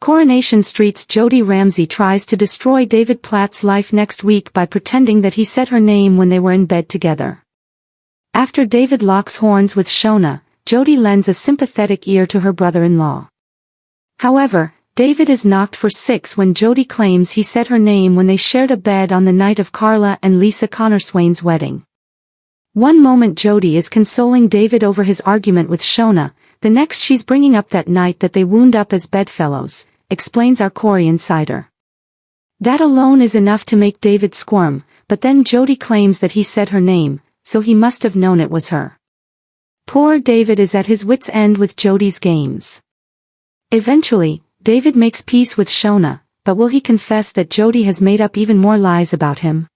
Coronation Street's Jodie Ramsey tries to destroy David Platt's life next week by pretending that he said her name when they were in bed together. After David locks horns with Shona, Jodie lends a sympathetic ear to her brother-in-law. However, David is knocked for 6 when Jodie claims he said her name when they shared a bed on the night of Carla and Lisa Connorswain's wedding. One moment Jodie is consoling David over his argument with Shona, the next she's bringing up that night that they wound up as bedfellows, explains our Corey insider. That alone is enough to make David squirm, but then Jodie claims that he said her name, so he must have known it was her. Poor David is at his wits' end with Jodie's games. Eventually, David makes peace with Shona, but will he confess that Jodie has made up even more lies about him?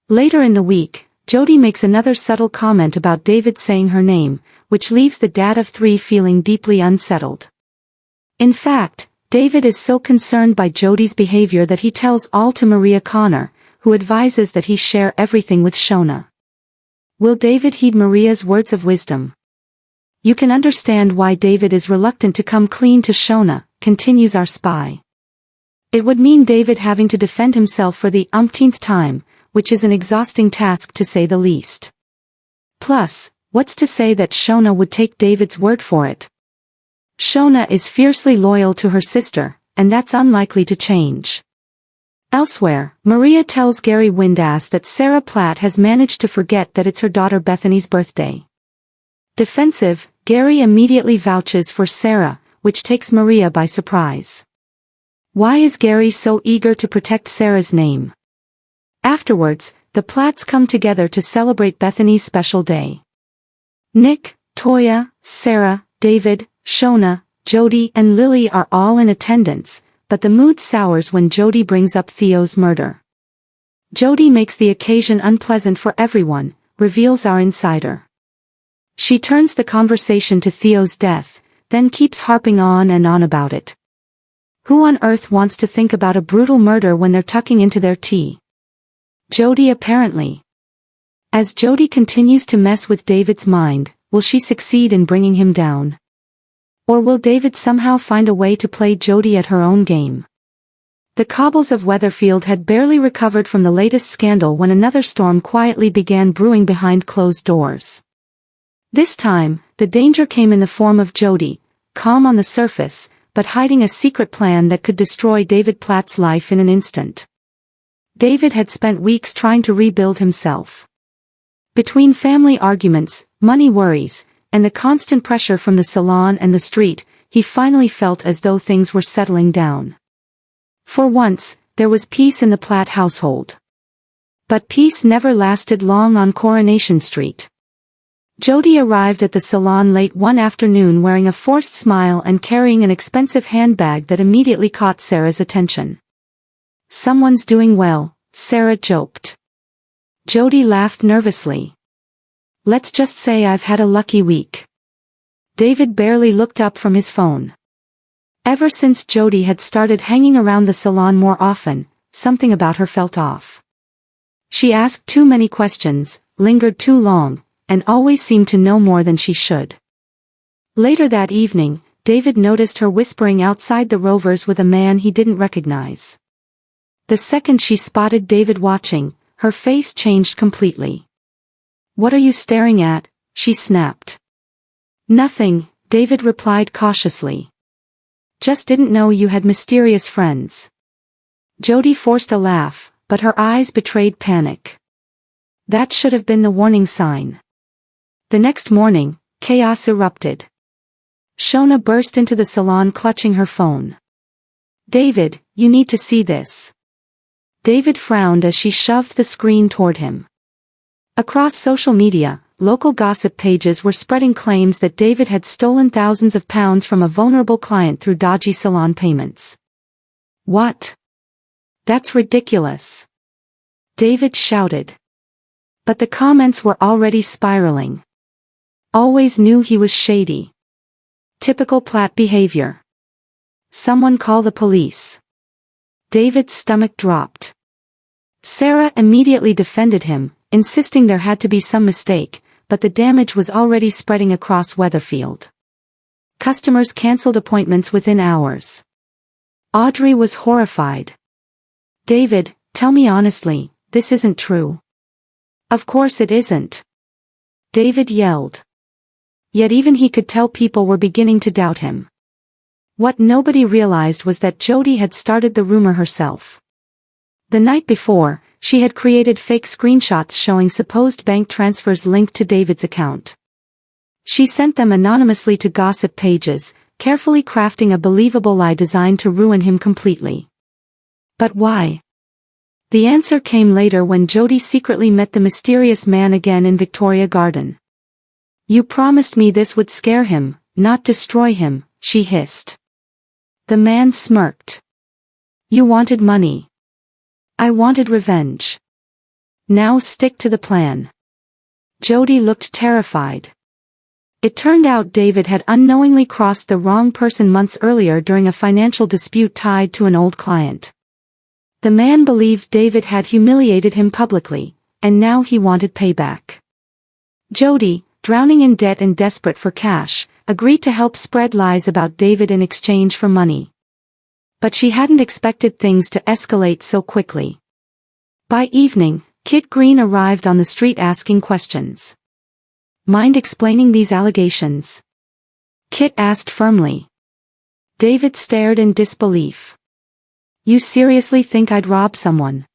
Later in the week, Jodie makes another subtle comment about David saying her name, which leaves the dad of 3 feeling deeply unsettled. In fact, David is so concerned by Jodie's behavior that he tells all to Maria Connor, who advises that he share everything with Shona. Will David heed Maria's words of wisdom? You can understand why David is reluctant to come clean to Shona, continues our spy. It would mean David having to defend himself for the umpteenth time, which is an exhausting task to say the least. Plus, what's to say that Shona would take David's word for it? Shona is fiercely loyal to her sister, and that's unlikely to change. Elsewhere, Maria tells Gary Windass that Sarah Platt has managed to forget that it's her daughter Bethany's birthday. Defensive, Gary immediately vouches for Sarah, which takes Maria by surprise. Why is Gary so eager to protect Sarah's name? Afterwards, the Platts come together to celebrate Bethany's special day. Nick, Toya, Sarah, David, Shona, Jodie and Lily are all in attendance, but the mood sours when Jodie brings up Theo's murder. Jodie makes the occasion unpleasant for everyone, reveals our insider. She turns the conversation to Theo's death, then keeps harping on and on about it. Who on earth wants to think about a brutal murder when they're tucking into their tea? Jodie apparently. As Jodie continues to mess with David's mind, will she succeed in bringing him down? Or will David somehow find a way to play Jodie at her own game? The cobbles of Weatherfield had barely recovered from the latest scandal when another storm quietly began brewing behind closed doors. This time, the danger came in the form of Jodie, calm on the surface, but hiding a secret plan that could destroy David Platt's life in an instant. David had spent weeks trying to rebuild himself. Between family arguments, money worries, and the constant pressure from the salon and the street, he finally felt as though things were settling down. For once, there was peace in the Platt household. But peace never lasted long on Coronation Street. Jodie arrived at the salon late one afternoon wearing a forced smile and carrying an expensive handbag that immediately caught Sarah's attention. "Someone's doing well," Sarah joked. Jodie laughed nervously. "Let's just say I've had a lucky week." David barely looked up from his phone. Ever since Jodie had started hanging around the salon more often, something about her felt off. She asked too many questions, lingered too long, and always seemed to know more than she should. Later that evening, David noticed her whispering outside the Rovers with a man he didn't recognize. The second she spotted David watching, her face changed completely. "What are you staring at?" she snapped. "Nothing," David replied cautiously. "Just didn't know you had mysterious friends." Jodie forced a laugh, but her eyes betrayed panic. That should have been the warning sign. The next morning, chaos erupted. Shona burst into the salon clutching her phone. "David, you need to see this." David frowned as she shoved the screen toward him. Across social media, local gossip pages were spreading claims that David had stolen thousands of pounds from a vulnerable client through dodgy salon payments. "What? That's ridiculous!" David shouted. But the comments were already spiraling. "Always knew he was shady. Typical Platt behavior. Someone call the police." David's stomach dropped. Sarah immediately defended him, insisting there had to be some mistake, but the damage was already spreading across Weatherfield. Customers cancelled appointments within hours. Audrey was horrified. "David, tell me honestly, this isn't true." "Of course it isn't," David yelled. Yet even he could tell people were beginning to doubt him. What nobody realized was that Jodie had started the rumor herself. The night before, she had created fake screenshots showing supposed bank transfers linked to David's account. She sent them anonymously to gossip pages, carefully crafting a believable lie designed to ruin him completely. But why? The answer came later when Jodie secretly met the mysterious man again in Victoria Garden. "You promised me this would scare him, not destroy him," she hissed. The man smirked. "You wanted money. I wanted revenge. Now stick to the plan." Jodie looked terrified. It turned out David had unknowingly crossed the wrong person months earlier during a financial dispute tied to an old client. The man believed David had humiliated him publicly, and now he wanted payback. Jodie, drowning in debt and desperate for cash, agreed to help spread lies about David in exchange for money. But she hadn't expected things to escalate so quickly. By evening, Kit Green arrived on the street asking questions. "Mind explaining these allegations?" Kit asked firmly. David stared in disbelief. "You seriously think I'd rob someone?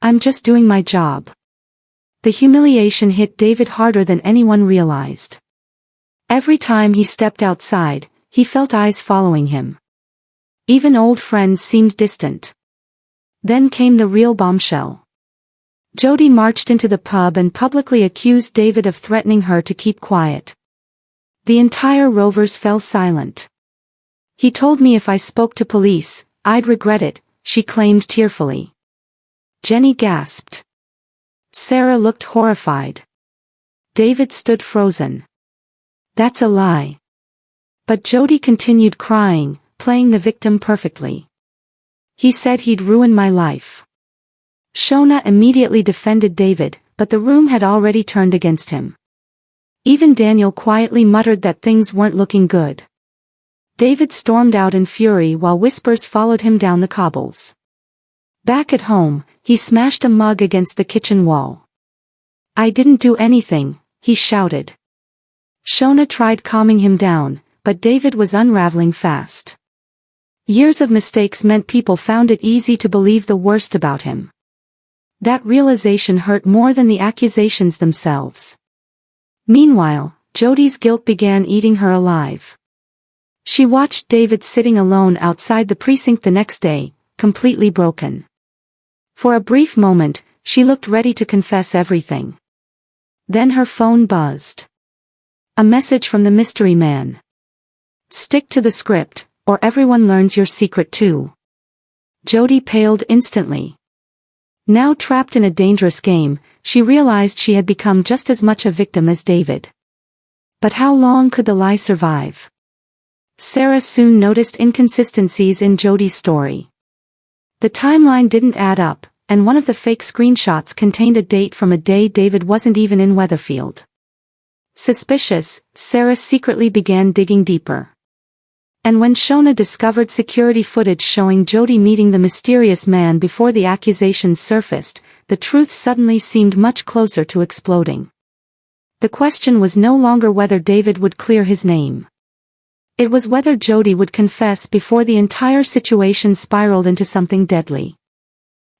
I'm just doing my job." The humiliation hit David harder than anyone realized. Every time he stepped outside, he felt eyes following him. Even old friends seemed distant. Then came the real bombshell. Jodie marched into the pub and publicly accused David of threatening her to keep quiet. The entire Rovers fell silent. "He told me if I spoke to police, I'd regret it," she claimed tearfully. Jenny gasped. Sarah looked horrified. David stood frozen. "That's a lie." But Jodie continued crying, playing the victim perfectly. "He said he'd ruin my life." Shona immediately defended David, but the room had already turned against him. Even Daniel quietly muttered that things weren't looking good. David stormed out in fury while whispers followed him down the cobbles. Back at home, he smashed a mug against the kitchen wall. "I didn't do anything," he shouted. Shona tried calming him down, but David was unraveling fast. Years of mistakes meant people found it easy to believe the worst about him. That realization hurt more than the accusations themselves. Meanwhile, Jodie's guilt began eating her alive. She watched David sitting alone outside the precinct the next day, completely broken. For a brief moment, she looked ready to confess everything. Then her phone buzzed. A message from the mystery man. "Stick to the script, or everyone learns your secret too." Jodie paled instantly. Now trapped in a dangerous game, she realized she had become just as much a victim as David. But how long could the lie survive? Sarah soon noticed inconsistencies in Jodie's story. The timeline didn't add up, and one of the fake screenshots contained a date from a day David wasn't even in Weatherfield. Suspicious, Sarah secretly began digging deeper. And when Shona discovered security footage showing Jodie meeting the mysterious man before the accusations surfaced, the truth suddenly seemed much closer to exploding. The question was no longer whether David would clear his name. It was whether Jodie would confess before the entire situation spiraled into something deadly.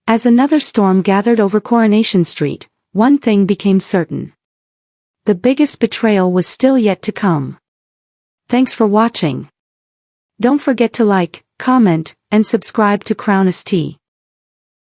As another storm gathered over Coronation Street, one thing became certain. The biggest betrayal was still yet to come. Thanks for watching. Don't forget to like, comment, and subscribe to Crown ST.